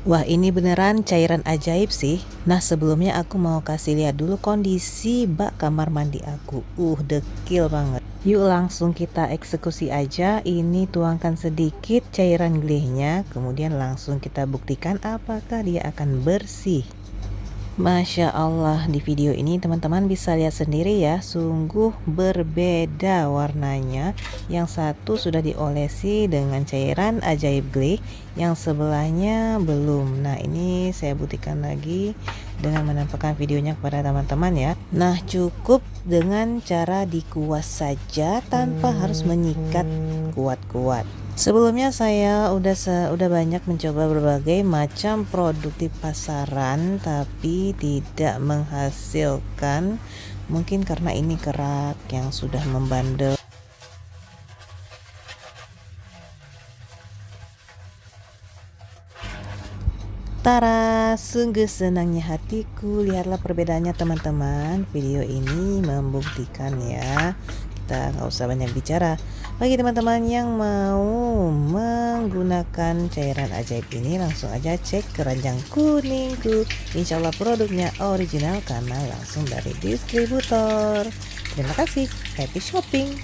Wah, ini beneran cairan ajaib sih. Nah, sebelumnya aku mau kasih lihat dulu kondisi bak kamar mandi aku. Dekil banget. Yuk langsung kita eksekusi aja. Ini tuangkan sedikit cairan glihnya, kemudian langsung kita buktikan apakah dia akan bersih. Masya Allah, di video ini teman-teman bisa lihat sendiri ya, sungguh berbeda warnanya. Yang satu sudah diolesi dengan cairan ajaib glih, yang sebelahnya belum. Nah, ini saya buktikan lagi dengan menampilkan videonya kepada teman-teman ya. Nah, cukup dengan cara dikuas saja tanpa harus menyikat kuat-kuat. Sebelumnya saya udah banyak mencoba berbagai macam produk di pasaran, tapi tidak menghasilkan. Mungkin karena ini kerak yang sudah membandel. Tara, sungguh senangnya hatiku. Lihatlah perbedaannya teman-teman. Video ini membuktikan ya. Kita nggak usah banyak bicara. Bagi teman-teman yang mau menggunakan cairan ajaib ini, langsung aja cek keranjang kuningku. Insya Allah produknya original karena langsung dari distributor. Terima kasih. Happy shopping.